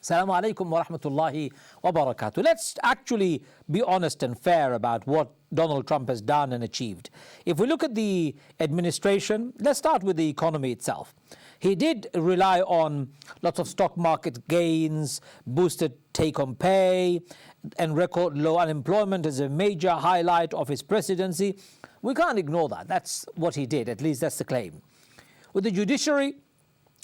Assalamu alaikum wa rahmatullahi wa barakatuh. Let's actually be honest and fair about what Donald Trump has done and achieved. If we look at the administration, let's start with the economy itself. He did rely on lots of stock market gains, boosted take-home pay, and record low unemployment as a major highlight of his presidency. We can't ignore that. That's what he did, at least that's the claim. With the judiciary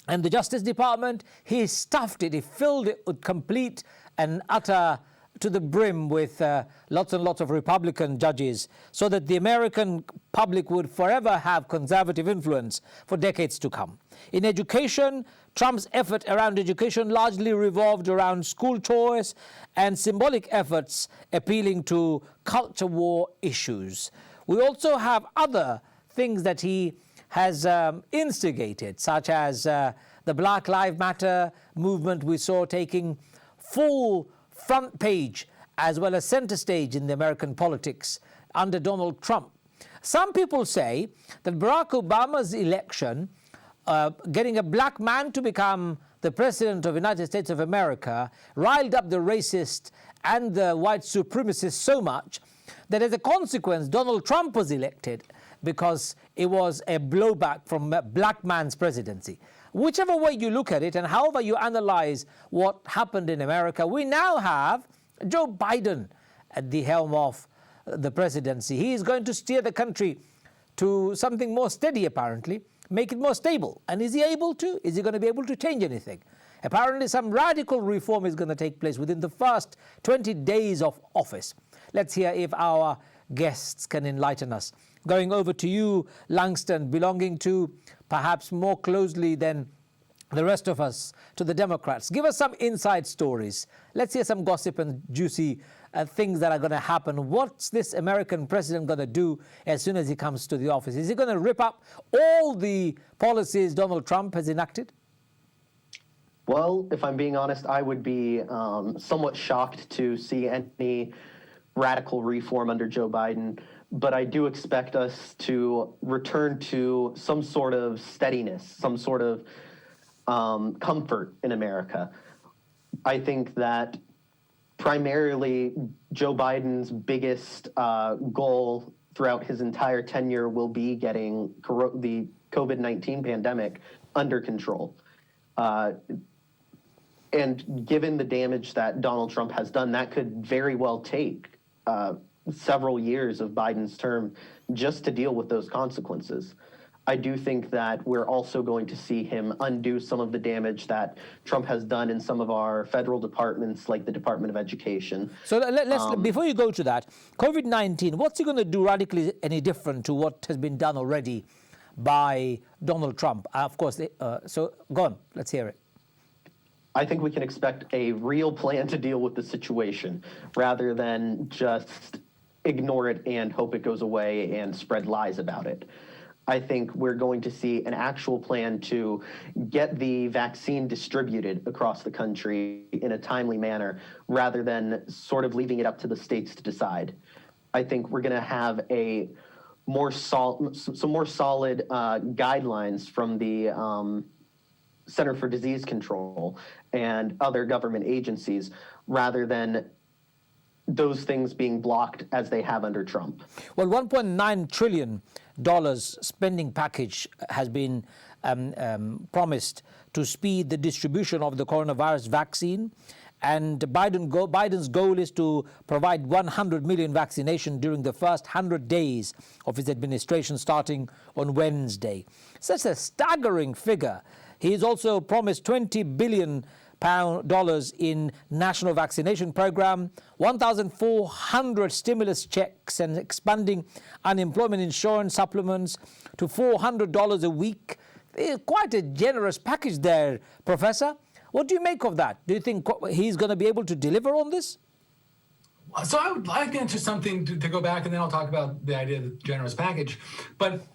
and the Justice Department, he stuffed it, he filled it with complete and utter to the brim with lots and lots of Republican judges, so that the American public would forever have conservative influence for decades to come. In education, Trump's effort around education largely revolved around school choice and symbolic efforts appealing to culture war issues. We also have other things that he has instigated, such as the Black Lives Matter movement we saw taking full front page as well as center stage in the American politics under Donald Trump. Some people say that Barack Obama's election, getting a black man to become the president of the United States of America, riled up the racist and the white supremacists so much that as a consequence, Donald Trump was elected because it was a blowback from a black man's presidency. Whichever way you look at it and however you analyze what happened in America, we now have Joe Biden at the helm of the presidency. He is going to steer the country to something more steady, apparently, make it more stable. And is he able to? Is he going to be able to change anything? Apparently some radical reform is going to take place within the first 20 days of office. Let's hear if our guests can enlighten us. Going over to you, Langston, belonging to perhaps more closely than the rest of us to the Democrats. Give us some inside stories. Let's hear some gossip and juicy things that are going to happen. What's this American president going to do as soon as he comes to the office? Is he going to rip up all the policies Donald Trump has enacted? Well, if I'm being honest, I would be somewhat shocked to see any radical reform under Joe Biden. But I do expect us to return to some sort of steadiness, some sort of comfort in America. I think that primarily Joe Biden's biggest goal throughout his entire tenure will be getting the COVID-19 pandemic under control. And given the damage that Donald Trump has done, that could very well take several years of Biden's term just to deal with those consequences. I do think that we're also going to see him undo some of the damage that Trump has done in some of our federal departments, like the Department of Education. So let's before you go to that, COVID-19, what's he going to do radically any different to what has been done already by Donald Trump? Of course, so go on, let's hear it. I think we can expect a real plan to deal with the situation rather than just ignore it and hope it goes away and spread lies about it. I think we're going to see an actual plan to get the vaccine distributed across the country in a timely manner rather than sort of leaving it up to the states to decide. I think we're going to have a some more solid guidelines from the Center for Disease Control and other government agencies rather than those things being blocked as they have under Trump. Well, $1.9 trillion spending package has been promised to speed the distribution of the coronavirus vaccine. And Biden's goal is to provide 100 million vaccination during the first 100 days of his administration starting on Wednesday. Such a staggering figure. He's also promised $20 billion in national vaccination program, 1,400 stimulus checks, and expanding unemployment insurance supplements to $400 a week. Quite a generous package there, Professor. What do you make of that? Do you think he's going to be able to deliver on this? So I would like to answer something to go back, and then I'll talk about the idea of the generous package. But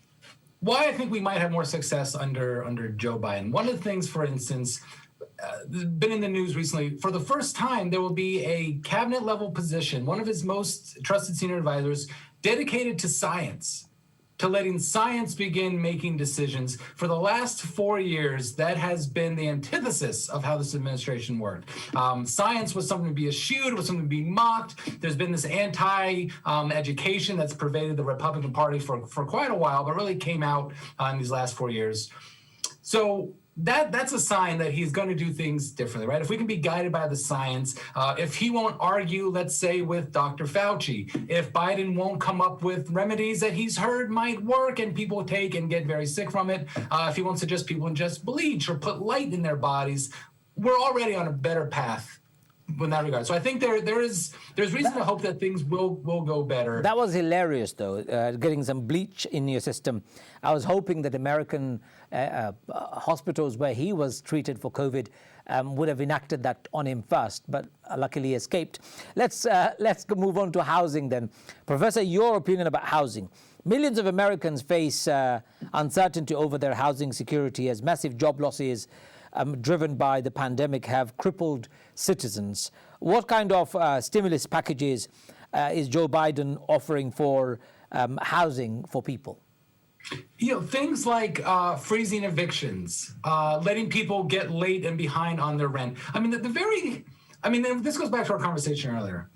why I think we might have more success under Joe Biden. One of the things, for instance, been in the news recently, for the first time, there will be a cabinet level position, one of his most trusted senior advisors, dedicated to science. to letting science begin making decisions. For the last 4 years, that has been the antithesis of how this administration worked. Science was something to be eschewed, was something to be mocked. There's been this anti-education that's pervaded the Republican Party for quite a while, but really came out in these last 4 years. So that's a sign that he's going to do things differently, right? If we can be guided by the science, if he won't argue, let's say, with Dr. Fauci, if Biden won't come up with remedies that he's heard might work and people take and get very sick from it, if he won't suggest people ingest bleach or put light in their bodies, we're already on a better path in that regard. So I think there's reason to hope that things will go better. That was hilarious, though, getting some bleach in your system. I was hoping that American hospitals where he was treated for COVID would have enacted that on him first, but luckily escaped. Let's move on to housing then. Professor, your opinion about housing. Millions of Americans face uncertainty over their housing security as massive job losses driven by the pandemic have crippled citizens. What kind of stimulus packages is Joe Biden offering for housing for people? Things like freezing evictions, letting people get late and behind on their rent. This goes back to our conversation earlier.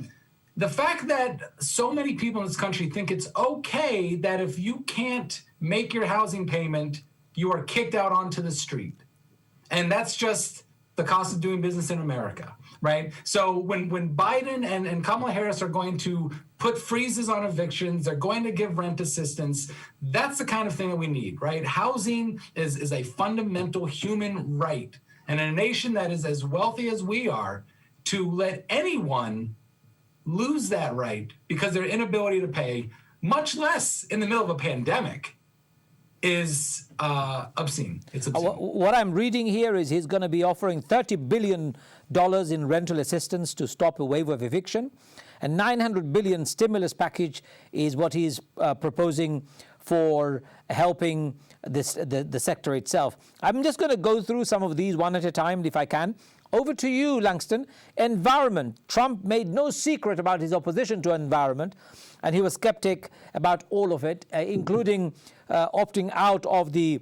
The fact that so many people in this country think it's okay that if you can't make your housing payment, you are kicked out onto the street. And that's just the cost of doing business in America, right? So when Biden and Kamala Harris are going to put freezes on evictions, they're going to give rent assistance, that's the kind of thing that we need, right? Housing is a fundamental human right. And in a nation that is as wealthy as we are, to let anyone lose that right because their inability to pay, much less in the middle of a pandemic, is obscene. It's obscene. What I'm reading here is he's going to be offering $30 billion in rental assistance to stop a wave of eviction. And $900 billion stimulus package is what he's proposing for helping the sector itself. I'm just going to go through some of these one at a time, if I can. Over to you, Langston. Environment. Trump made no secret about his opposition to environment, and he was skeptic about all of it, including opting out of the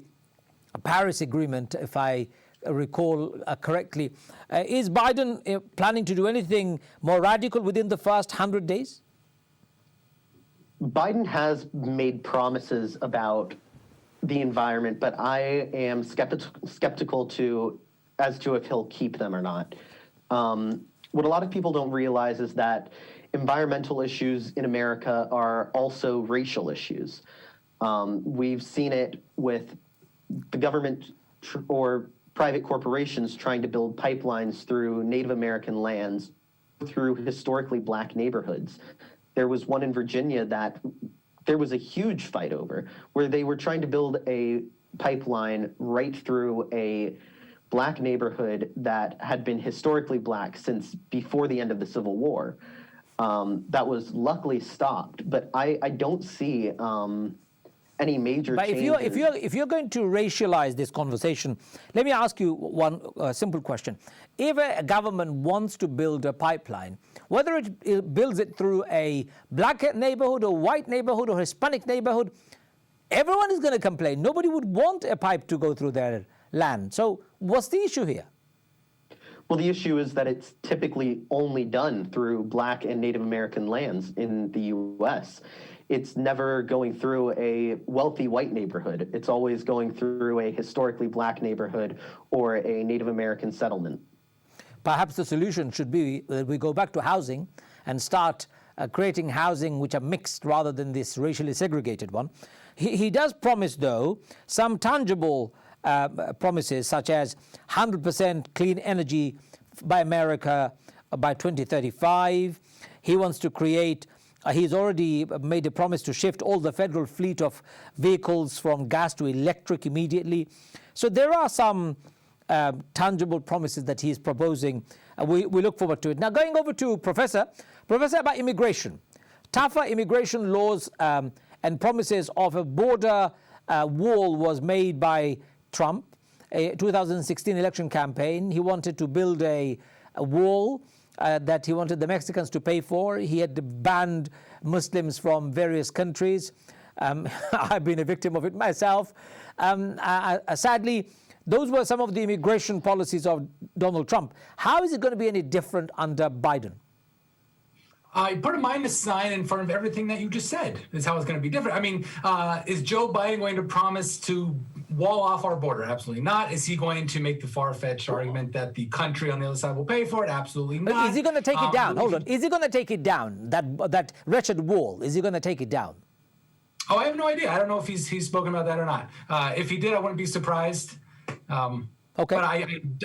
Paris Agreement, if I recall correctly. Is Biden planning to do anything more radical within the first 100 days? Biden has made promises about the environment, but I am skeptical as to if he'll keep them or not. What a lot of people don't realize is that environmental issues in America are also racial issues. We've seen it with the government or private corporations trying to build pipelines through Native American lands, through historically black neighborhoods. There was one in Virginia that there was a huge fight over, where they were trying to build a pipeline right through a black neighborhood that had been historically black since before the end of the Civil War. That was luckily stopped, but I don't see any major changes. But if you're going to racialize this conversation, let me ask you one simple question. If a government wants to build a pipeline, whether it builds it through a black neighborhood or white neighborhood or Hispanic neighborhood, everyone is going to complain. Nobody would want a pipe to go through their land. So what's the issue here? Well, the issue is that it's typically only done through black and Native American lands in the U.S. It's never going through a wealthy white neighborhood. It's always going through a historically black neighborhood or a Native American settlement. Perhaps the solution should be that we go back to housing and start creating housing which are mixed rather than this racially segregated one. He does promise, though, some tangible promises, such as 100% clean energy by America by 2035. He wants to create, he's already made a promise to shift all the federal fleet of vehicles from gas to electric immediately. So there are some tangible promises that he's proposing. We look forward to it. Now, going over to Professor, about immigration. Tougher immigration laws and promises of a border wall was made by Trump, a 2016 election campaign. He wanted to build a wall that he wanted the Mexicans to pay for. He had banned Muslims from various countries. I've been a victim of it myself. Sadly, those were some of the immigration policies of Donald Trump. How is it going to be any different under Biden? I put a minus sign in front of everything that you just said is how it's going to be different. I mean, is Joe Biden going to promise to wall off our border? Absolutely not. Is he going to make the far-fetched argument that the country on the other side will pay for it? Absolutely not. Is he going to take it down? Hold on. Is he going to take it down? That wretched wall, is he going to take it down? Oh, I have no idea. I don't know if he's spoken about that or not. If he did, I wouldn't be surprised. Okay. But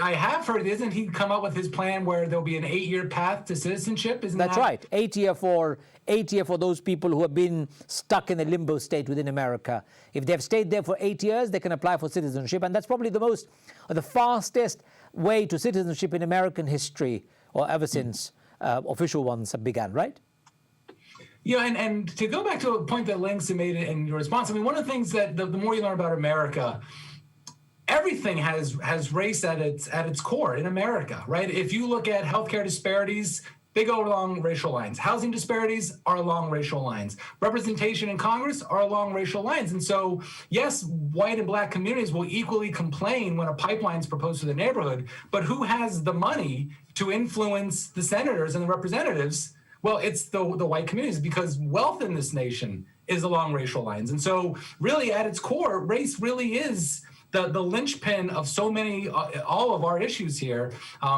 I have heard, isn't he come up with his plan where there'll be an 8-year path to citizenship? Isn't That's that right. 8-year for those people who have been stuck in a limbo state within America. If they've stayed there for 8 years, they can apply for citizenship, and that's probably the fastest way to citizenship in American history, or ever since official ones have begun, right? Yeah, and to go back to a point that Langston made in your response, I mean, one of the things that the more you learn about America, everything has race at its core in America, right? If you look at healthcare disparities, they go along racial lines. Housing disparities are along racial lines. Representation in Congress are along racial lines. And so, yes, white and black communities will equally complain when a pipeline is proposed to the neighborhood, but who has the money to influence the senators and the representatives? Well, it's the white communities, because wealth in this nation is along racial lines. And so really at its core, race really is the linchpin of so many, all of our issues here,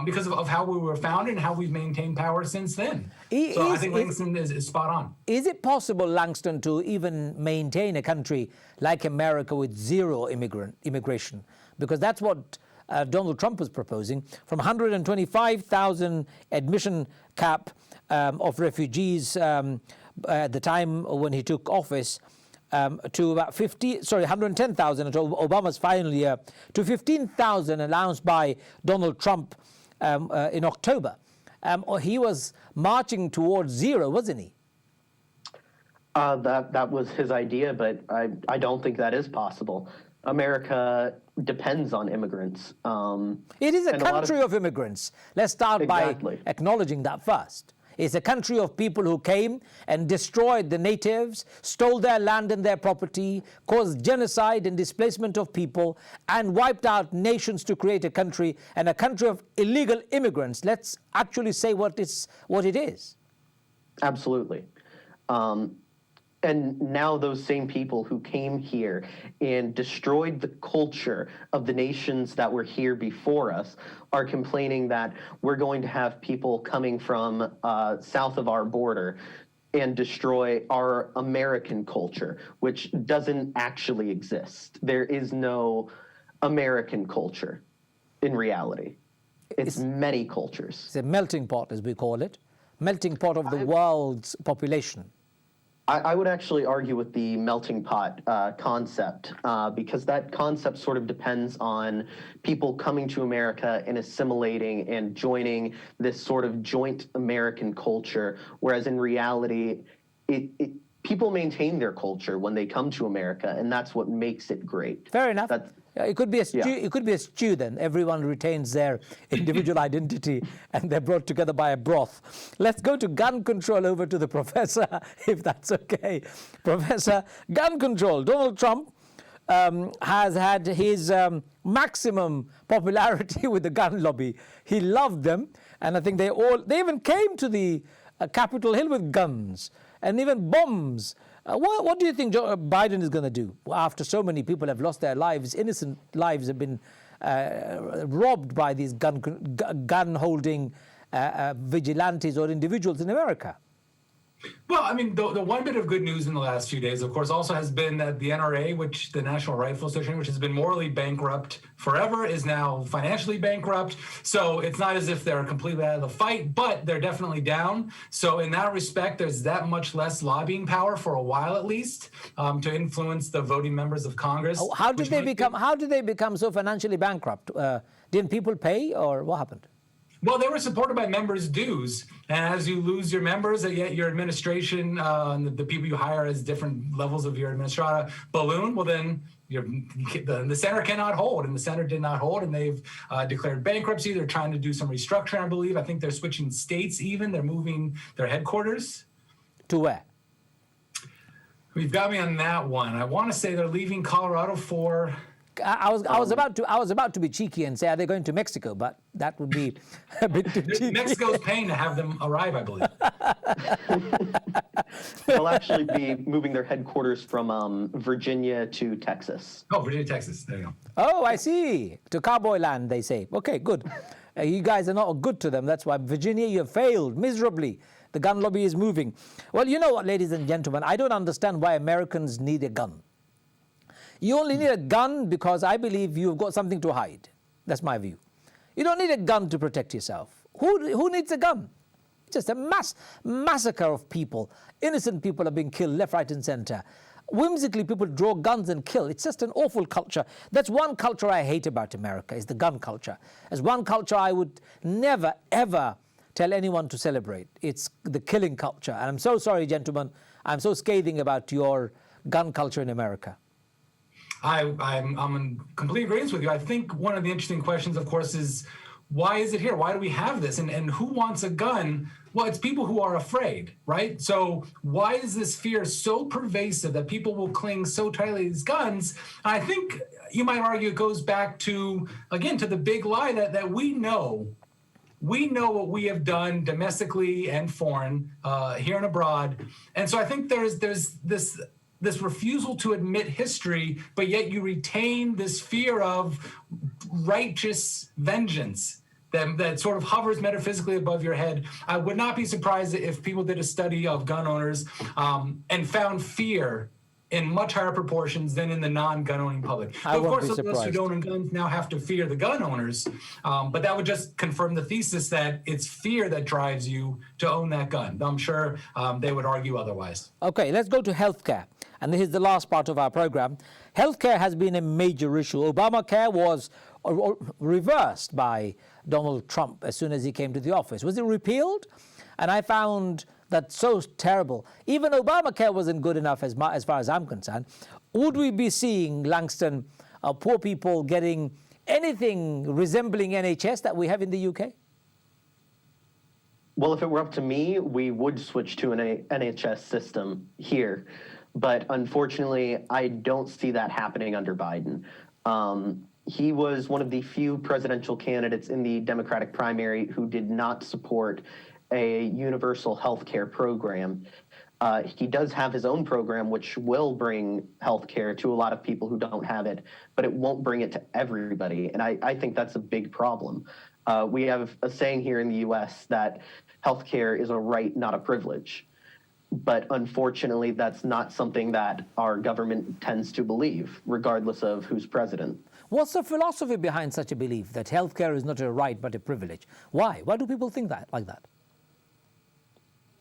because of how we were founded and how we've maintained power since then. I think Langston is spot on. Is it possible, Langston, to even maintain a country like America with zero immigration? Because that's what Donald Trump was proposing, from 125,000 admission cap of refugees at the time when he took office, to about 110,000 at Obama's final year, to 15,000 announced by Donald Trump in October. He was marching towards zero, wasn't he? That was his idea, but I don't think that is possible. America depends on immigrants. It is a country of immigrants. Let's start by acknowledging that first. It's a country of people who came and destroyed the natives, stole their land and their property, caused genocide and displacement of people, and wiped out nations to create a country, and a country of illegal immigrants. Let's actually say what it is. Absolutely. And now those same people who came here and destroyed the culture of the nations that were here before us are complaining that we're going to have people coming from south of our border and destroy our American culture, which doesn't actually exist. There is no American culture in reality. It's many cultures. It's a melting pot, as we call it, melting pot of the world's population. I would actually argue with the melting pot concept because that concept sort of depends on people coming to America and assimilating and joining this sort of joint American culture, whereas in reality, people maintain their culture when they come to America, and that's what makes it great. Fair enough. It could be a stew. It could be a stew then. Everyone retains their individual identity and they're brought together by a broth. Let's go to gun control, over to the professor, if that's okay. Professor, gun control. Donald Trump has had his maximum popularity with the gun lobby. He loved them, and I think they even came to the Capitol Hill with guns and even bombs. What do you think Biden is going to do after so many people have lost their lives, innocent lives have been robbed by these gun-holding vigilantes or individuals in America? Well, I mean, the one bit of good news in the last few days, of course, also has been that the NRA, which the National Rifle Association, which has been morally bankrupt forever, is now financially bankrupt. So it's not as if they're completely out of the fight, but they're definitely down. So in that respect, there's that much less lobbying power for a while, at least, to influence the voting members of Congress. How did they become so financially bankrupt? Didn't people pay, or what happened? Well, they were supported by members' dues. And as you lose your members, yet your administration, the people you hire as different levels of your administrata balloon, well, then the center cannot hold. And the center did not hold. And they've declared bankruptcy. They're trying to do some restructuring, I believe. I think they're switching states even. They're moving their headquarters. To where? You've got me on that one. I want to say they're leaving Colorado for. I was about to be cheeky and say, are they going to Mexico? But that would be a bit too cheeky. Mexico's paying to have them arrive, I believe. They'll actually be moving their headquarters from Virginia to Texas. Oh, Virginia, Texas. There you go. Oh, I see. To cowboy land, they say. Okay, good. You guys are not good to them. That's why Virginia, you have failed miserably. The gun lobby is moving. Well, you know what, ladies and gentlemen, I don't understand why Americans need a gun. You only need a gun because I believe you've got something to hide. That's my view. You don't need a gun to protect yourself. Who needs a gun? Just a massacre of people. Innocent people are being killed left, right, and center. Whimsically, people draw guns and kill. It's just an awful culture. That's one culture I hate about America, is the gun culture. As one culture I would never, ever tell anyone to celebrate. It's the killing culture. And I'm so sorry, gentlemen. I'm so scathing about your gun culture in America. I'm in complete agreement with you. I think one of the interesting questions, of course, is why is it here? Why do we have this? And who wants a gun? Well, it's people who are afraid, right? So why is this fear so pervasive that people will cling so tightly to these guns? I think you might argue it goes back to, again, to the big lie that we know. We know what we have done domestically and foreign, here and abroad. And so I think there's this refusal to admit history, but yet you retain this fear of righteous vengeance that sort of hovers metaphysically above your head. I would not be surprised if people did a study of gun owners and found fear in much higher proportions than in the non-gun owning public. I of won't course, be those who surprised. don't own guns now have to fear the gun owners, but that would just confirm the thesis that it's fear that drives you to own that gun. I'm sure they would argue otherwise. Okay, let's go to healthcare. And this is the last part of our program. Healthcare has been a major issue. Obamacare was reversed by Donald Trump as soon as he came to the office. Was it repealed? And I found that so terrible. Even Obamacare wasn't good enough as far as I'm concerned. Would we be seeing, Langston, poor people getting anything resembling NHS that we have in the UK? Well, if it were up to me, we would switch to an NHS system here. But unfortunately, I don't see that happening under Biden. He was one of the few presidential candidates in the Democratic primary who did not support a universal health care program. He does have his own program, which will bring health care to a lot of people who don't have it, but it won't bring it to everybody. And I think that's a big problem. We have a saying here in the US that health care is a right, not a privilege. But unfortunately, that's not something that our government tends to believe, regardless of who's president. What's the philosophy behind such a belief that healthcare is not a right but a privilege? Why? Why do people think that like that?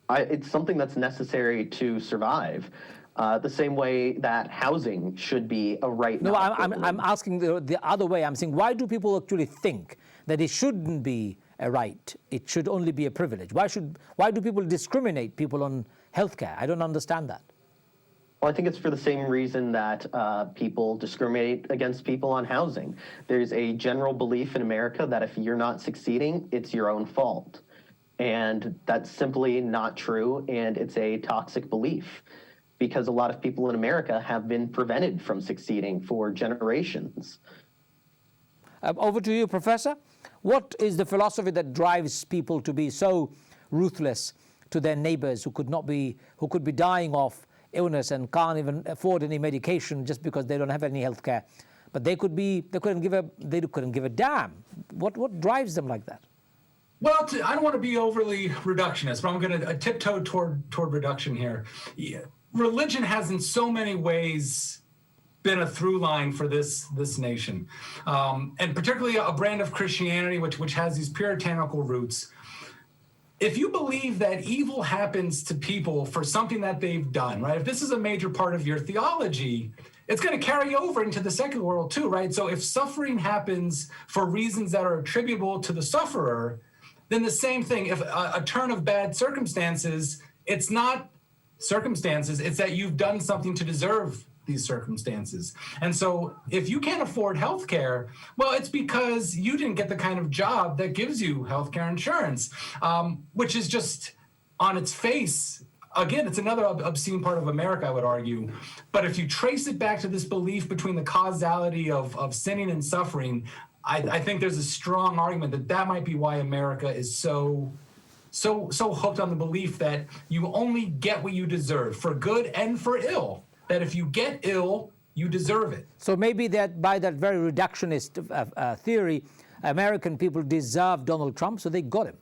It's something that's necessary to survive. The same way that housing should be a right. No, not a I'm asking the other way. I'm saying, why do people actually think that it shouldn't be a right? It should only be a privilege. Why do people discriminate people on healthcare? I don't understand that. Well, I think it's for the same reason that people discriminate against people on housing. There's a general belief in America that if you're not succeeding, it's your own fault. And that's simply not true, and it's a toxic belief because a lot of people in America have been prevented from succeeding for generations. Over to you, Professor. What is the philosophy that drives people to be so ruthless to their neighbors who could be dying of illness and can't even afford any medication just because they don't have any health care? But they couldn't give a damn. What drives them like that? Well, I don't want to be overly reductionist, but I'm going to tiptoe toward reduction here. Religion has in so many ways been a through line for this nation, and particularly a brand of Christianity which has these puritanical roots. If you believe that evil happens to people for something that they've done, right? If this is a major part of your theology, it's going to carry over into the secular world too, right? So if suffering happens for reasons that are attributable to the sufferer, then the same thing. If a turn of bad circumstances, it's not circumstances, it's that you've done something to deserve these circumstances. And so if you can't afford health care, well, it's because you didn't get the kind of job that gives you health care insurance, which is just on its face again, it's another obscene part of America, I would argue. But if you trace it back to this belief between the causality of sinning and suffering, I think there's a strong argument that that might be why America is so hooked on the belief that you only get what you deserve, for good and for ill. That if you get ill, you deserve it. So maybe that by that very reductionist theory, American people deserve Donald Trump, so they got him.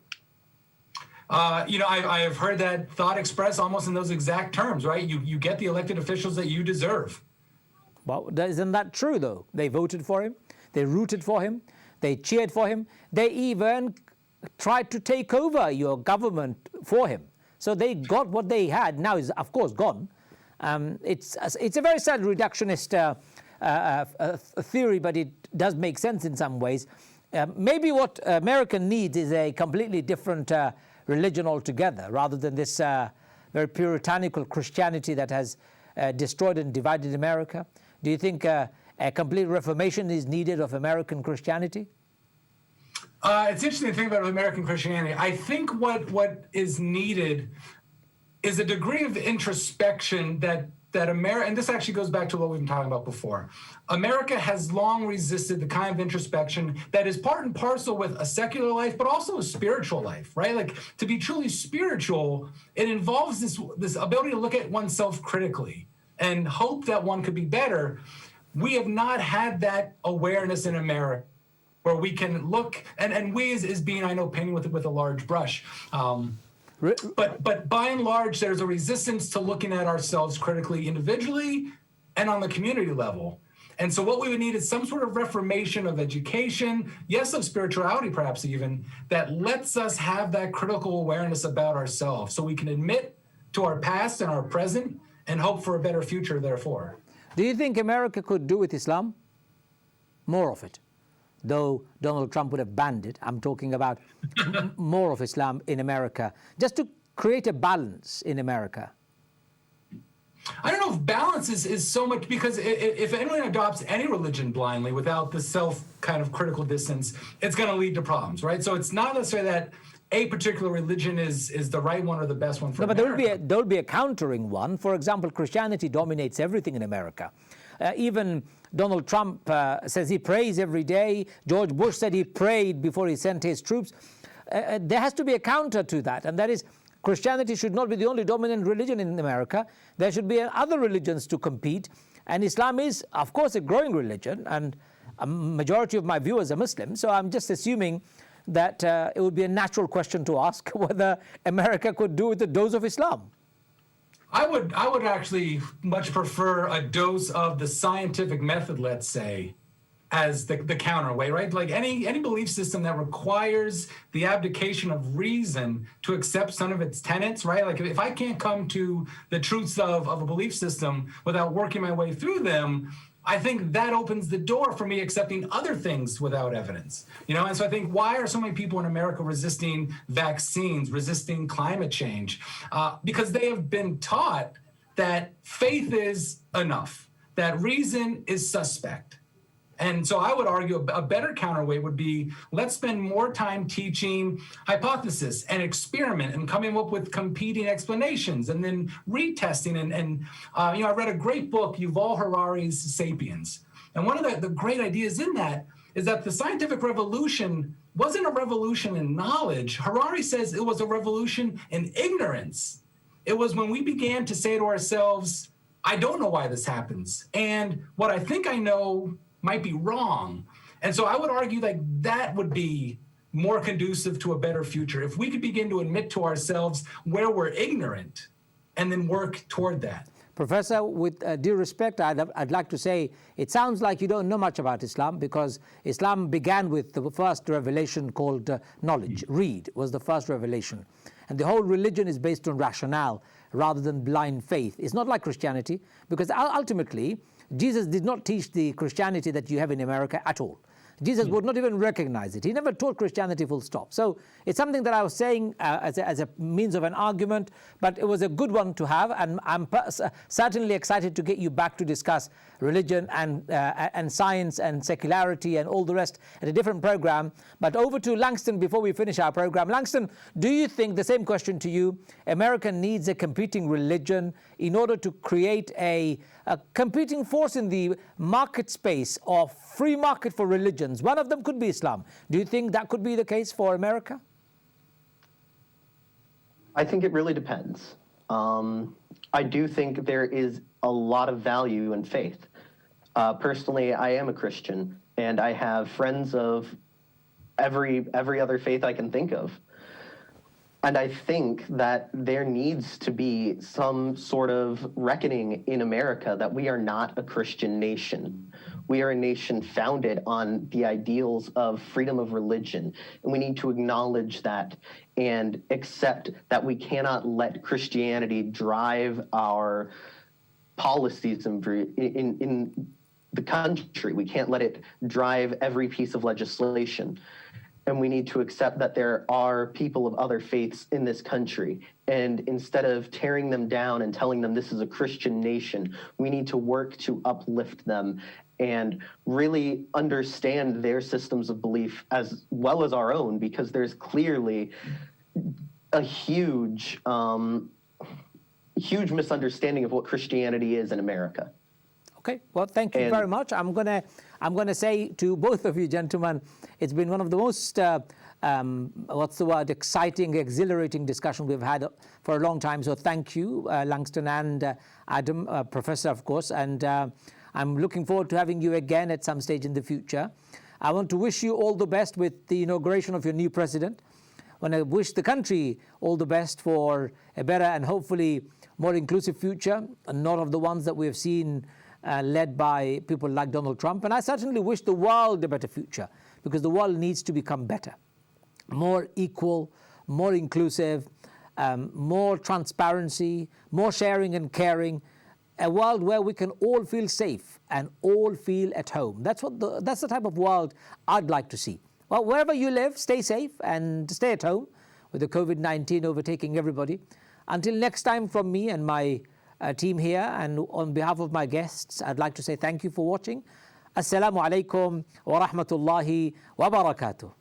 I have heard that thought expressed almost in those exact terms, right? You get the elected officials that you deserve. Well, isn't that true, though? They voted for him, they rooted for him, they cheered for him, they even tried to take over your government for him. So they got what they had, now is, of course, gone. It's a very sad reductionist theory, but it does make sense in some ways. Maybe what America needs is a completely different religion altogether, rather than this very puritanical Christianity that has destroyed and divided America. Do you think a complete reformation is needed of American Christianity? It's interesting to think about American Christianity. I think what is needed is a degree of introspection that America, and this actually goes back to what we've been talking about before. America has long resisted the kind of introspection that is part and parcel with a secular life, but also a spiritual life, right? Like, to be truly spiritual, it involves this ability to look at oneself critically and hope that one could be better. We have not had that awareness in America, where we can look, and we is being, I know, painting with a large brush. But by and large, there's a resistance to looking at ourselves critically, individually and on the community level. And so what we would need is some sort of reformation of education, yes, of spirituality perhaps even, that lets us have that critical awareness about ourselves so we can admit to our past and our present and hope for a better future, therefore. Do you think America could do with Islam? More of it. Though Donald Trump would have banned it, I'm talking about more of Islam in America, just to create a balance in America. I don't know if balance is so much, because if anyone adopts any religion blindly without the self kind of critical distance, it's going to lead to problems, right? So it's not necessarily that a particular religion is the right one or the best one for America. But there will be a countering one. For example, Christianity dominates everything in America. Even Donald Trump says he prays every day. George Bush said he prayed before he sent his troops. There has to be a counter to that, and that is Christianity should not be the only dominant religion in America. There should be other religions to compete, and Islam is, of course, a growing religion, and a majority of my viewers are Muslim, so I'm just assuming that it would be a natural question to ask whether America could do with a dose of Islam. I would actually much prefer a dose of the scientific method, let's say, as the counterweight, right? Like any belief system that requires the abdication of reason to accept some of its tenets, right? Like if I can't come to the truths of a belief system without working my way through them, I think that opens the door for me accepting other things without evidence, And so I think, why are so many people in America resisting vaccines, resisting climate change? Because they have been taught that faith is enough, that reason is suspect. And so I would argue a better counterweight would be, let's spend more time teaching hypothesis and experiment and coming up with competing explanations and then retesting. And I read a great book, Yuval Harari's Sapiens. And one of the great ideas in that is that the scientific revolution wasn't a revolution in knowledge. Harari says it was a revolution in ignorance. It was when we began to say to ourselves, I don't know why this happens. And what I think I know might be wrong. And so I would argue that would be more conducive to a better future. If we could begin to admit to ourselves where we're ignorant and then work toward that. Professor, with due respect, I'd like to say it sounds like you don't know much about Islam, because Islam began with the first revelation called knowledge. Read was the first revelation. And the whole religion is based on rationale rather than blind faith. It's not like Christianity, because ultimately, Jesus did not teach the Christianity that you have in America at all. Jesus would not even recognize it. He never taught Christianity full stop. So it's something that I was saying as a means of an argument, but it was a good one to have, and I'm certainly excited to get you back to discuss religion and science and secularity and all the rest at a different program. But over to Langston before we finish our program. Langston, do you think, the same question to you, America needs a competing religion in order to create a competing force in the market space of free market for religions? One of them could be Islam. Do you think that could be the case for America? I think it really depends. I do think there is a lot of value in faith. Personally, I am a Christian, and I have friends of every other faith I can think of. And I think that there needs to be some sort of reckoning in America that we are not a Christian nation. We are a nation founded on the ideals of freedom of religion, and we need to acknowledge that and accept that we cannot let Christianity drive our policies in the country. We can't let it drive every piece of legislation. And we need to accept that there are people of other faiths in this country. And instead of tearing them down and telling them this is a Christian nation, we need to work to uplift them and really understand their systems of belief as well as our own, because there's clearly a huge misunderstanding of what Christianity is in America. Okay, well, thank you very much. I'm gonna say to both of you gentlemen, it's been one of the most exciting, exhilarating discussion we've had for a long time. So thank you, Langston and Adam, Professor, of course, and I'm looking forward to having you again at some stage in the future. I want to wish you all the best with the inauguration of your new president. I want to wish the country all the best for a better and hopefully more inclusive future, and not of the ones that we have seen led by people like Donald Trump. And I certainly wish the world a better future, because the world needs to become better, more equal, more inclusive, more transparency, more sharing and caring, a world where we can all feel safe and all feel at home. That's the type of world I'd like to see. Well, wherever you live, stay safe and stay at home with the COVID-19 overtaking everybody. Until next time, from me and my team here, and on behalf of my guests, I'd like to say thank you for watching. Assalamu alaikum wa rahmatullahi wa barakatuh.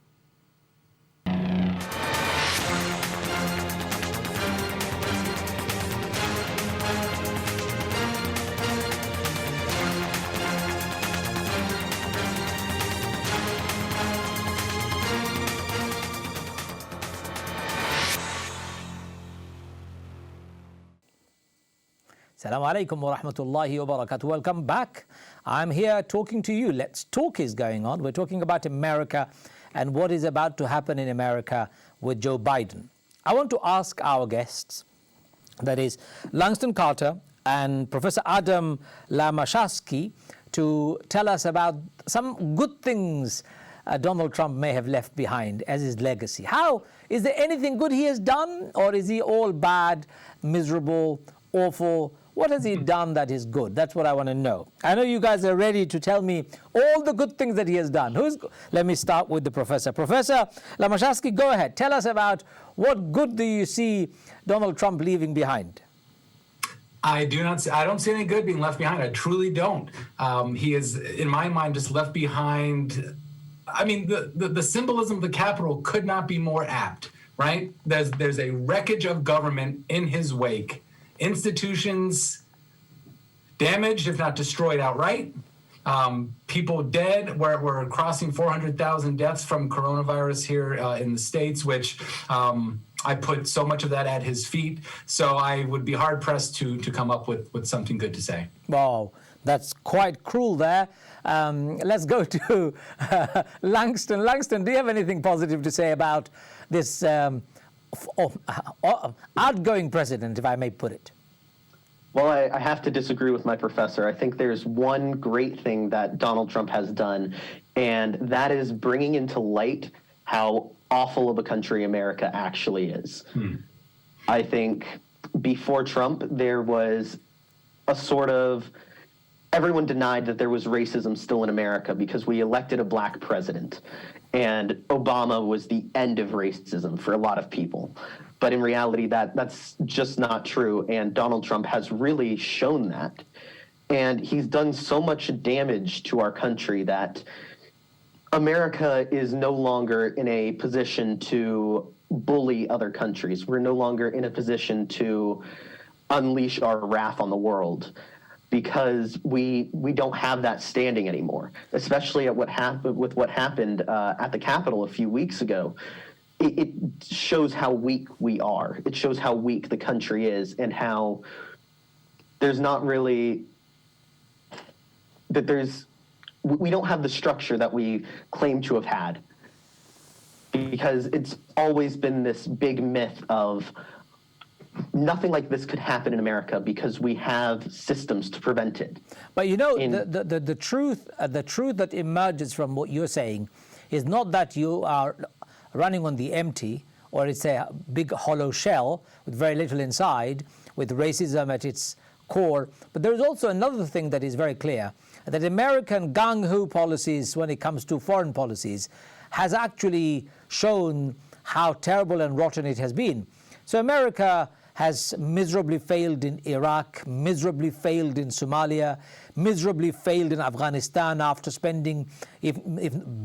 Assalamu alaikum wa rahmatullahi wa barakatuh. Welcome back. I'm here talking to you. Let's Talk is going on. We're talking about America and what is about to happen in America with Joe Biden. I want to ask our guests, that is Langston Carter and Professor Adam Lamashasky, to tell us about some good things Donald Trump may have left behind as his legacy. Is there anything good he has done, or is he all bad, miserable, awful? What has he done that is good? That's what I want to know. I know you guys are ready to tell me all the good things that he has done. Let me start with the professor. Professor Lamashasky, go ahead. Tell us about what good do you see Donald Trump leaving behind? I don't see any good being left behind. I truly don't. He is, in my mind, just left behind. I mean, the symbolism of the Capitol could not be more apt, right? There's a wreckage of government in his wake. Institutions damaged, if not destroyed outright. People dead. We're crossing 400,000 deaths from coronavirus here in the States, which I put so much of that at his feet. So I would be hard pressed to come up with something good to say. Wow, that's quite cruel there. Let's go to Langston. Langston, do you have anything positive to say about this outgoing president, if I may put it? Well, I have to disagree with my professor. I think there's one great thing that Donald Trump has done, and that is bringing into light how awful of a country America actually is. I think before Trump, there was a sort of everyone denied that there was racism still in America because we elected a black president. And Obama was the end of racism for a lot of people. But in reality, that's just not true. And Donald Trump has really shown that. And he's done so much damage to our country that America is no longer in a position to bully other countries. We're no longer in a position to unleash our wrath on the world because we don't have that standing anymore, especially at what happened at the Capitol a few weeks ago. It shows how weak we are. It shows how weak the country is and how there's not really we don't have the structure that we claim to have had, because it's always been this big myth of nothing like this could happen in America because we have systems to prevent it. But you know, the truth that emerges from what you're saying is not that you are running on the empty, or it's a big hollow shell with very little inside, with racism at its core. But there's also another thing that is very clear, that American gung-ho policies when it comes to foreign policies has actually shown how terrible and rotten it has been. So America has miserably failed in Iraq, miserably failed in Somalia, miserably failed in Afghanistan after spending if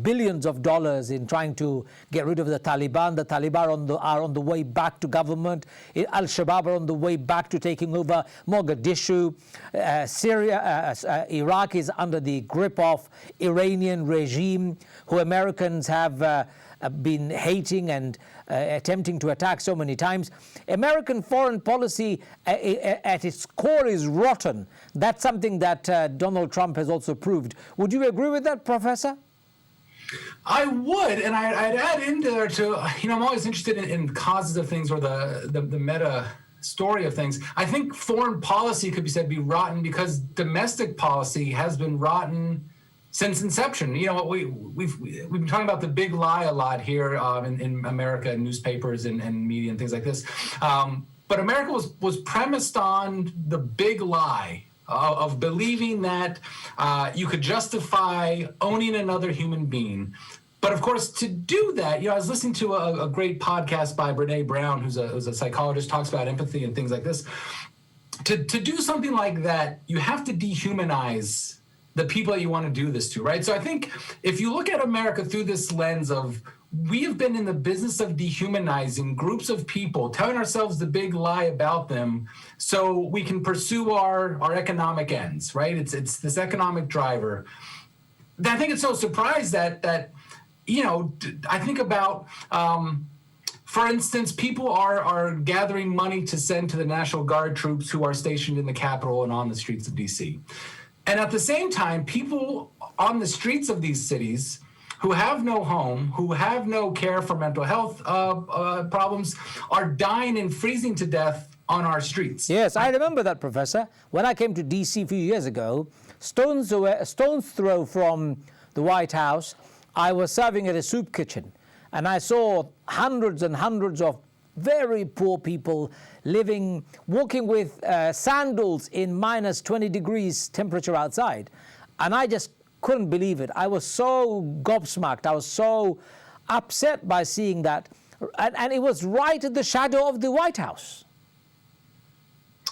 billions of dollars in trying to get rid of the Taliban. The Taliban are on the way back to government. Al-Shabaab are on the way back to taking over Mogadishu. Iraq is under the grip of Iranian regime, who Americans have been hating and attempting to attack so many times. American foreign policy at its core is rotten. That's something that Donald Trump has also proved. Would you agree with that, Professor? I would, and I'd add into there too, I'm always interested in causes of things, or the meta story of things. I think foreign policy could be said to be rotten because domestic policy has been rotten since inception. We've been talking about the big lie a lot here in America, in newspapers and media and things like this. But America was premised on the big lie of believing that you could justify owning another human being. But of course, to do that, I was listening to a great podcast by Brene Brown, who's a psychologist, talks about empathy and things like this. To do something like that, you have to dehumanize the people that you want to do this to, right? So I think if you look at America through this lens of, we have been in the business of dehumanizing groups of people, telling ourselves the big lie about them so we can pursue our economic ends, right? It's this economic driver. I think it's so surprised that I think about, for instance, people are gathering money to send to the National Guard troops who are stationed in the Capitol and on the streets of DC. And at the same time, people on the streets of these cities who have no home, who have no care for mental health problems, are dying and freezing to death on our streets. Yes, I remember that, Professor. When I came to DC a few years ago, stone's throw from the White House, I was serving at a soup kitchen, and I saw hundreds and hundreds of very poor people walking with sandals in minus 20 degrees temperature outside. And I just couldn't believe it. I was so gobsmacked. I was so upset by seeing that. And it was right in the shadow of the White House.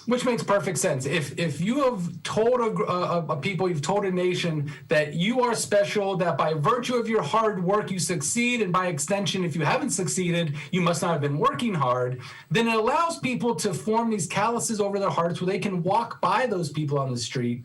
Which makes perfect sense. If you have told a people, you've told a nation that you are special, that by virtue of your hard work you succeed, and by extension, if you haven't succeeded, you must not have been working hard, then it allows people to form these calluses over their hearts where they can walk by those people on the street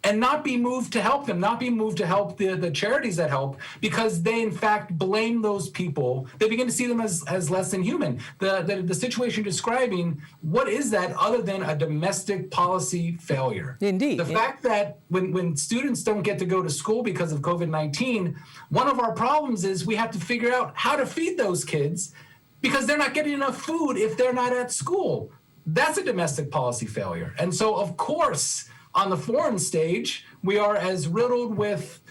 and not be moved to help them, not be moved to help the charities that help, because they in fact blame those people. They begin to see them as less than human. The situation you're describing, what is that other than a domestic policy failure? Indeed. The fact that when students don't get to go to school because of COVID-19, one of our problems is we have to figure out how to feed those kids because they're not getting enough food if they're not at school. That's a domestic policy failure. And so, of course, on the foreign stage, we are as riddled with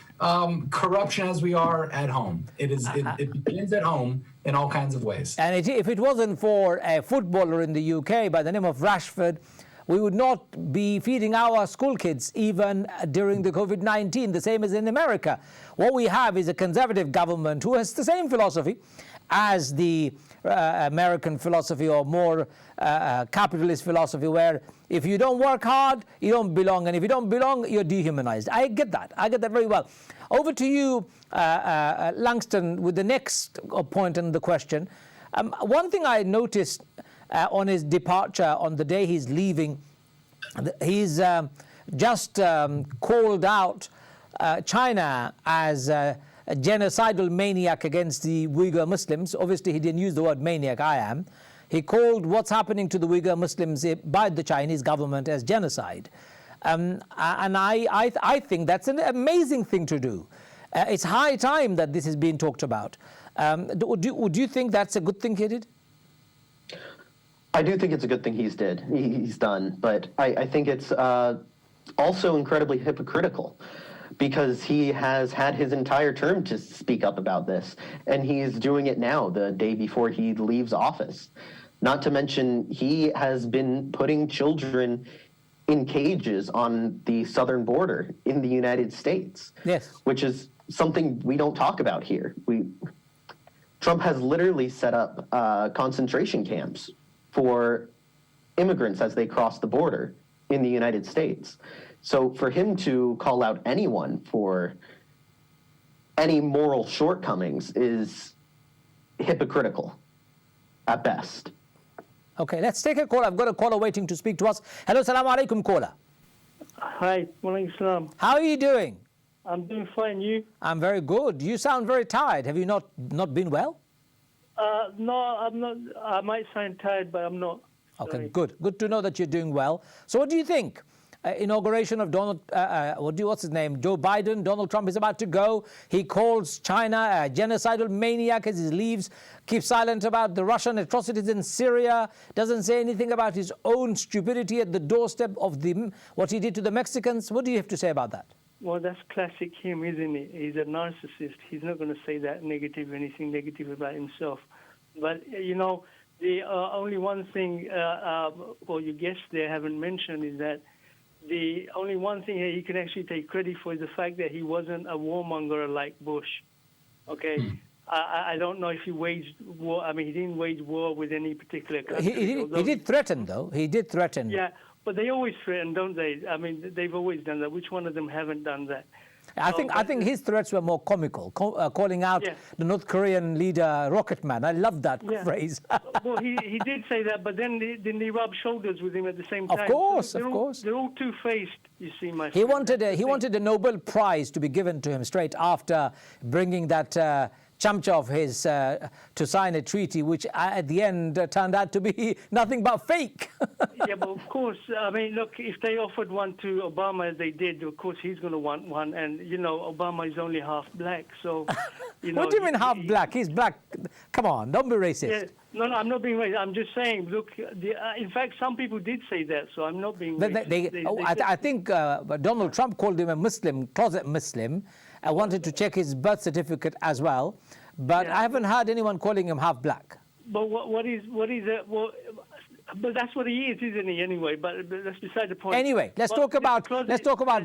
corruption as we are at home. It begins at home in all kinds of ways. And if it wasn't for a footballer in the UK by the name of Rashford, we would not be feeding our school kids even during the COVID-19, the same as in America. What we have is a conservative government who has the same philosophy as the American philosophy, or more capitalist philosophy, where if you don't work hard, you don't belong, and if you don't belong, you're dehumanized. I get that very well. Over to you, Langston, with the next point in the question. One thing I noticed on his departure, on the day he's leaving, he's just called out China as a genocidal maniac against the Uyghur Muslims. Obviously, he didn't use the word maniac, I am. He called what's happening to the Uyghur Muslims by the Chinese government as genocide. And I think that's an amazing thing to do. It's high time that this is being talked about. Would you think that's a good thing he did? I do think it's a good thing he's done, but I think it's also incredibly hypocritical, because he has had his entire term to speak up about this, and he's doing it now, the day before he leaves office. Not to mention, he has been putting children in cages on the southern border in the United States, yes, which is something we don't talk about here. Trump has literally set up concentration camps for immigrants as they cross the border in the United States. So for him to call out anyone for any moral shortcomings is hypocritical at best. Okay, let's take a call. I've got a caller waiting to speak to us. Hello, salaam alaikum, caller. Hi, walaikum salam. How are you doing? I'm doing fine. You? I'm very good. You sound very tired. Have you not been well? No, I'm not. I might sound tired, but I'm not. Okay, Sorry. good. Good to know that you're doing well. So what do you think? Inauguration of what's his name? Joe Biden. Donald Trump is about to go. He calls China a genocidal maniac as he leaves. Keeps silent about the Russian atrocities in Syria. Doesn't say anything about his own stupidity at the doorstep of what he did to the Mexicans. What do you have to say about that? Well, that's classic him, isn't it? He's a narcissist. He's not going to say that anything negative about himself. But, the only one thing, well, your guests there haven't mentioned is that the only one thing he can actually take credit for is the fact that he wasn't a warmonger like Bush. Okay? I don't know if he waged war. I mean, he didn't wage war with any particular country. He did threaten, though. He did threaten. Yeah, but they always threaten, don't they? I mean, they've always done that. Which one of them haven't done that? I think his threats were more comical, calling out the North Korean leader, Rocket Man. I love that phrase. Well, he did say that, but then didn't he rub shoulders with him at the same time? Of course, so of course. They're all two-faced, you see, my friend. He wanted a Nobel Prize to be given to him straight after bringing that chamcha of his to sign a treaty, which at the end turned out to be nothing but fake. Yeah, but of course, I mean, look, if they offered one to Obama as they did, of course he's going to want one. And, Obama is only half black, so, What do you mean half black? He's black. Come on, don't be racist. Yeah, no, I'm not being racist. I'm just saying, look, in fact, some people did say that, so I'm not being racist. I think Donald Trump called him a Muslim, closet Muslim. I wanted to check his birth certificate as well, but I haven't heard anyone calling him half black. But what is it? Well, but that's what he is, isn't he? Anyway, but that's beside the point. Anyway, let's talk about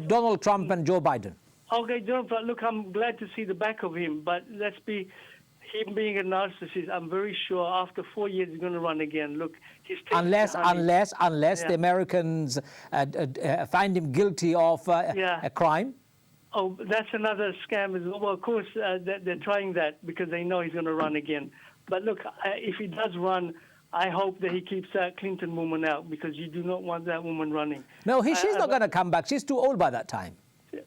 Donald Trump and Joe Biden. Okay, Donald Trump. Look, I'm glad to see the back of him, but him being a narcissist, I'm very sure after 4 years he's going to run again. Look, unless the Americans find him guilty of a crime. Oh, that's another scam as well. Well, of course, they're trying that because they know he's going to run again. But look, if he does run, I hope that he keeps that Clinton woman out, because you do not want that woman running. No, she's not going to come back. She's too old by that time.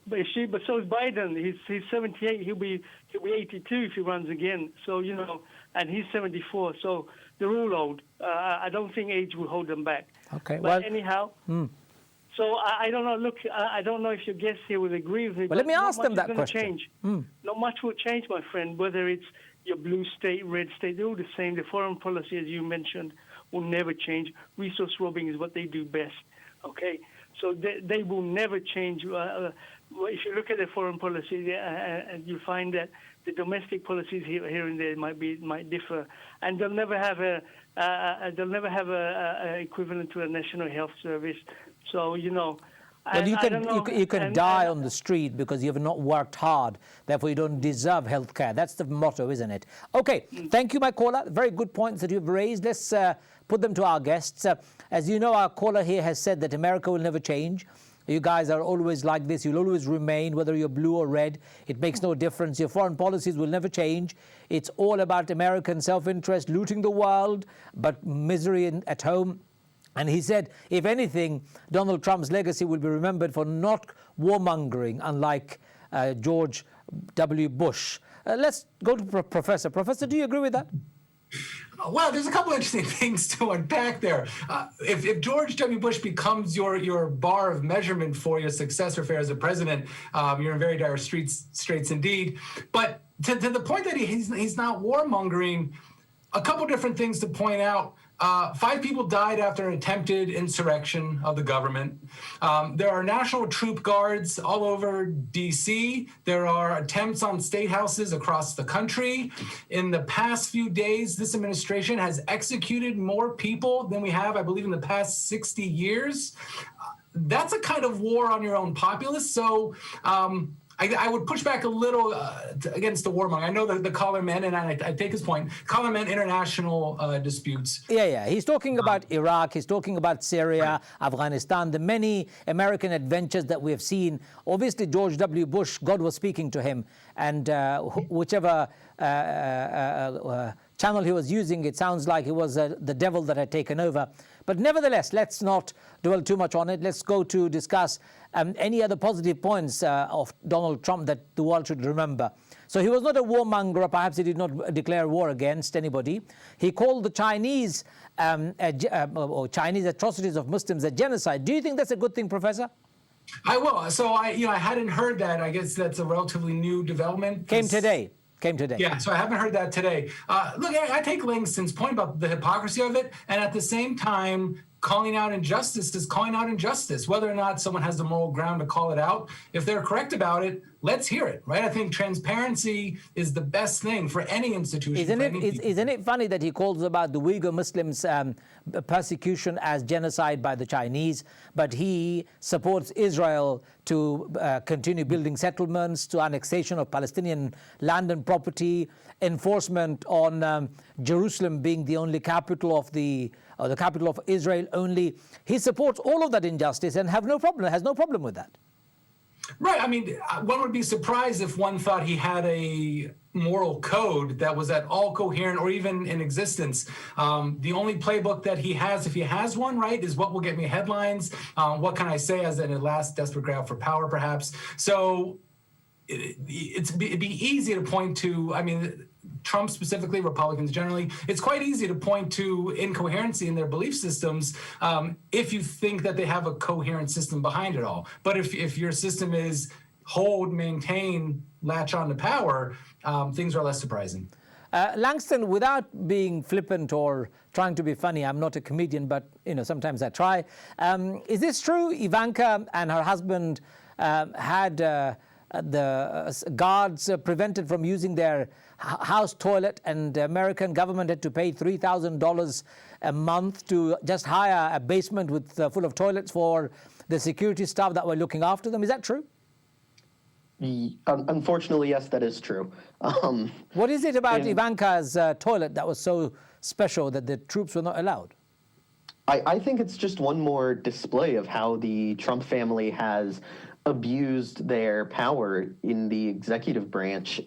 But so is Biden. He's 78. He'll be 82 if he runs again. So and he's 74. So they're all old. I don't think age will hold them back. Okay. But anyhow. So I don't know. Look, I don't know if your guests here will agree with me. Well, let me ask them that question. Change. Not much will change, my friend. Whether it's your blue state, red state, they're all the same. The foreign policy, as you mentioned, will never change. Resource robbing is what they do best. Okay, so they will never change. if you look at the foreign policy, and you find that the domestic policies here and there might differ, and they'll never have a equivalent to a national health service. So Well, you can die on the street because you have not worked hard. Therefore, you don't deserve health care. That's the motto, isn't it? Okay, thank you, my caller. Very good points that you've raised. Let's put them to our guests. As you know, our caller here has said that America will never change. You guys are always like this. You'll always remain, whether you're blue or red. It makes no difference. Your foreign policies will never change. It's all about American self-interest, looting the world, but misery at home. And he said, if anything, Donald Trump's legacy will be remembered for not warmongering, unlike George W. Bush. Let's go to Professor. Professor, do you agree with that? Well, there's a couple interesting things to unpack there. If George W. Bush becomes your bar of measurement for your successor as a president, you're in very dire straits indeed. But to the point that he's not warmongering, a couple different things to point out. 5 people died after an attempted insurrection of the government. There are national troop guards all over D.C. There are attempts on state houses across the country. In the past few days, this administration has executed more people than we have, I believe, in the past 60 years. That's a kind of war on your own populace. So I would push back a little against the warmongering. I know that the caller meant, and I take his point, caller meant international disputes. Yeah. He's talking about Iraq. He's talking about Syria, Afghanistan, the many American adventures that we have seen. Obviously, George W. Bush, God was speaking to him, and whichever channel he was using, it sounds like it was the devil that had taken over. But nevertheless, let's not dwell too much on it. Let's go to discuss any other positive points of Donald Trump that the world should remember. So he was not a warmonger. Perhaps he did not declare war against anybody. He called the Chinese Chinese atrocities of Muslims a genocide. Do you think that's a good thing, Professor? I will. So I hadn't heard that. I guess that's a relatively new development. Came today. Yeah, so I haven't heard that today. Look, I take Langston's point about the hypocrisy of it, and at the same time, calling out injustice is calling out injustice. Whether or not someone has the moral ground to call it out, if they're correct about it, let's hear it, right? I think transparency is the best thing for any institution. Isn't it funny that he calls about the Uyghur Muslims' persecution as genocide by the Chinese, but he supports Israel to continue building settlements, to annexation of Palestinian land and property, enforcement on Jerusalem being the only capital of the capital of Israel only. He supports all of that injustice and has no problem with that. Right. I mean, one would be surprised if one thought he had a moral code that was at all coherent or even in existence. The only playbook that he has, if he has one, right, is what will get me headlines. What can I say as in a last desperate grab for power, perhaps? So it'd be easy to point to, I mean, Trump specifically, Republicans generally, it's quite easy to point to incoherency in their belief systems if you think that they have a coherent system behind it all. But if your system is hold, maintain, latch on to power, things are less surprising. Langston, without being flippant or trying to be funny, I'm not a comedian, but sometimes I try. Is this true? Ivanka and her husband had the guards prevented from using their house toilet, and the American government had to pay $3,000 a month to just hire a basement with full of toilets for the security staff that were looking after them. Is that true? Unfortunately, yes, that is true. What is it about Ivanka's toilet that was so special that the troops were not allowed? I think it's just one more display of how the Trump family has abused their power in the executive branch.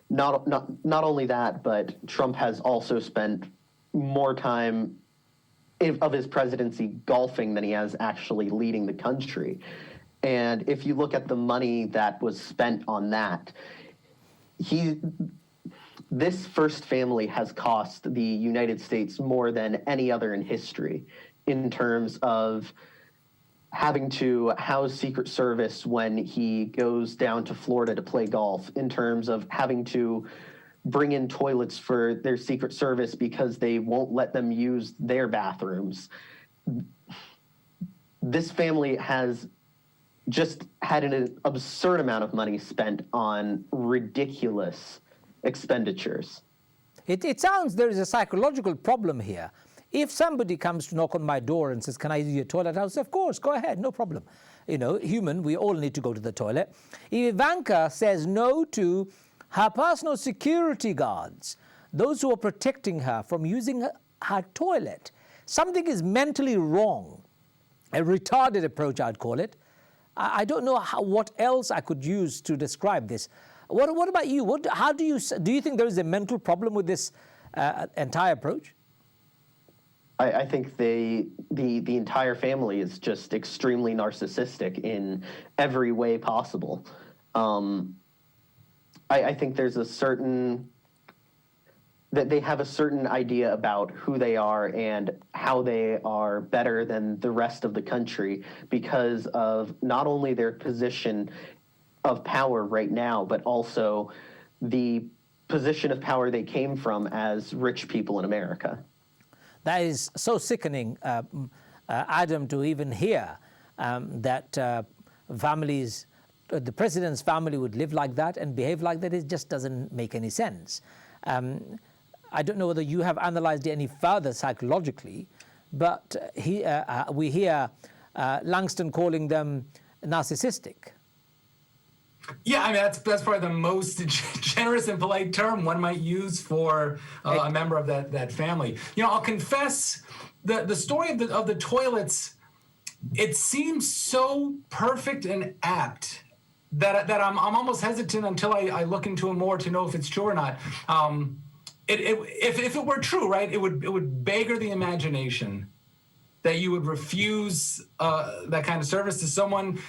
Not only that, but Trump has also spent more time of his presidency golfing than he has actually leading the country. And if you look at the money that was spent on that, this first family has cost the United States more than any other in history in terms of having to house Secret Service when he goes down to Florida to play golf, in terms of having to bring in toilets for their Secret Service because they won't let them use their bathrooms. This family has just had an absurd amount of money spent on ridiculous expenditures. It sounds there is a psychological problem here. If somebody comes to knock on my door and says, "Can I use your toilet?" I'll say, "Of course, go ahead, no problem." Human, we all need to go to the toilet. If Ivanka says no to her personal security guards, those who are protecting her from using her toilet, something is mentally wrong. A retarded approach, I'd call it. I don't know what else I could use to describe this. What about you? How do you think there is a mental problem with this entire approach? I think the entire family is just extremely narcissistic in every way possible. I think there's that they have a certain idea about who they are and how they are better than the rest of the country because of not only their position of power right now, but also the position of power they came from as rich people in America. That is so sickening, Adam, to even hear that families, the president's family would live like that and behave like that. It just doesn't make any sense. I don't know whether you have analyzed it any further psychologically, but we hear Langston calling them narcissistic. Yeah, I mean, that's probably the most generous and polite term one might use for a member of that family. I'll confess the story of the toilets, it seems so perfect and apt that I'm almost hesitant until I look into it more to know if it's true or not. If it were true, right, it would beggar the imagination that you would refuse that kind of service to someone,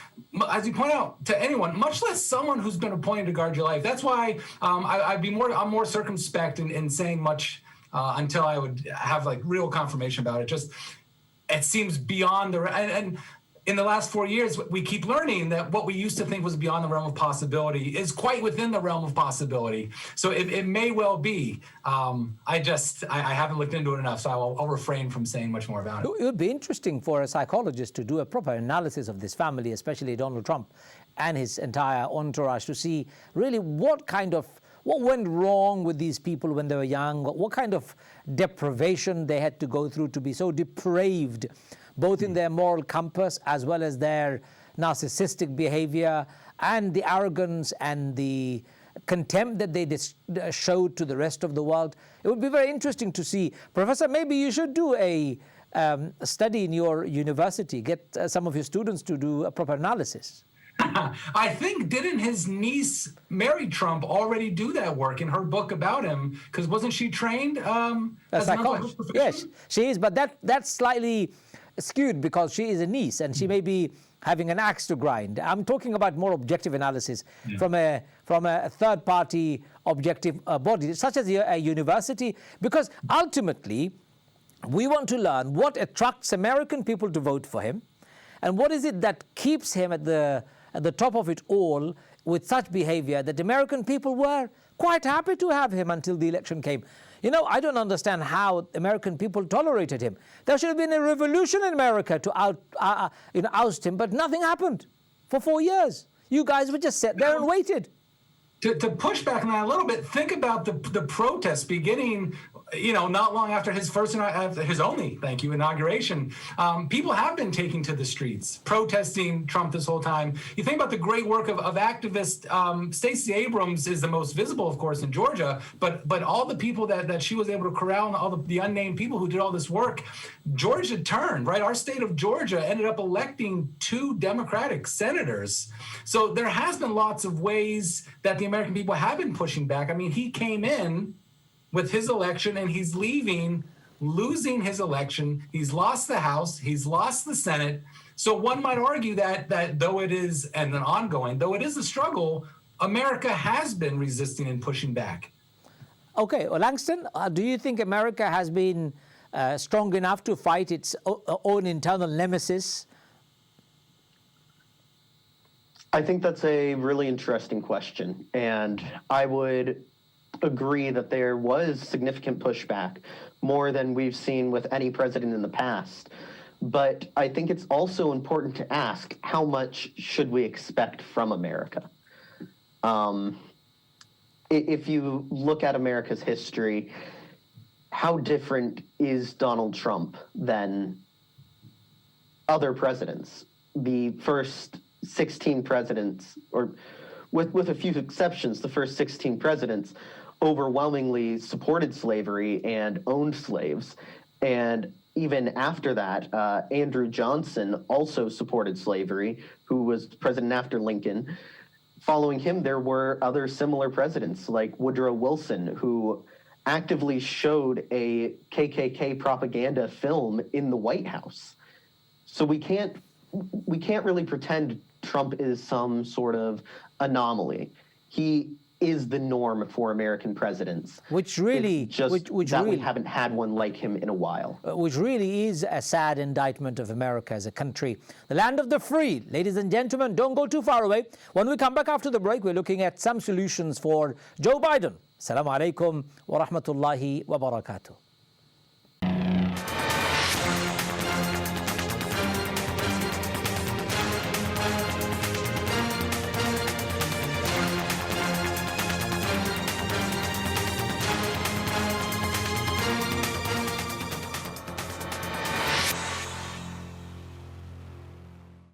as you point out, to anyone, much less someone who's been appointed to guard your life. That's why I'm more circumspect in saying much until I would have like real confirmation about it. It seems beyond and in the last 4 years, we keep learning that what we used to think was beyond the realm of possibility is quite within the realm of possibility. So it may well be. I haven't looked into it enough, so I'll refrain from saying much more about it. It would be interesting for a psychologist to do a proper analysis of this family, especially Donald Trump and his entire entourage, to see really what went wrong with these people when they were young, what kind of deprivation they had to go through to be so depraved, both in their moral compass as well as their narcissistic behavior and the arrogance and the contempt that they showed to the rest of the world. It would be very interesting to see. Professor, maybe you should do a study in your university, get some of your students to do a proper analysis. I think, didn't his niece, Mary Trump, already do that work in her book about him? Because wasn't she trained as a psychologist? Yes, she is, but that's slightly skewed because she is a niece and she may be having an axe to grind. I'm talking about more objective analysis from a third-party objective body, such as a university, because ultimately we want to learn what attracts American people to vote for him and what is it that keeps him at the top of it all with such behavior that American people were quite happy to have him until the election came. I don't understand how American people tolerated him. There should have been a revolution in America to oust him, but nothing happened for 4 years. You guys would just sit there and waited. To push back on that a little bit, think about the protests beginning, not long after his only inauguration. People have been taking to the streets, protesting Trump this whole time. You think about the great work of activist Stacey Abrams is the most visible, of course, in Georgia, but all the people that she was able to corral and all the unnamed people who did all this work, Georgia turned, right? Our state of Georgia ended up electing 2 Democratic senators. So there has been lots of ways that the American people have been pushing back. I mean, he came in with his election and he's leaving, losing his election. He's lost the House, he's lost the Senate. So one might argue that though it is though it is a struggle, America has been resisting and pushing back. Okay, well, Langston, do you think America has been strong enough to fight its own internal nemesis? I think that's a really interesting question, and I would agree that there was significant pushback, more than we've seen with any president in the past. But I think it's also important to ask, how much should we expect from America? If you look at America's history, how different is Donald Trump than other presidents? The first 16 presidents, or with a few exceptions, the first 16 presidents overwhelmingly supported slavery and owned slaves. And even after that, Andrew Johnson also supported slavery, who was president after Lincoln. Following him, there were other similar presidents like Woodrow Wilson, who actively showed a KKK propaganda film in the White House. So we can't really pretend Trump is some sort of anomaly. He is the norm for American presidents. Which really, it's just we haven't had one like him in a while. Which really is a sad indictment of America as a country, the land of the free. Ladies and gentlemen, don't go too far away. When we come back after the break, we're looking at some solutions for Joe Biden. Assalamu alaikum wa rahmatullahi wa barakatuh.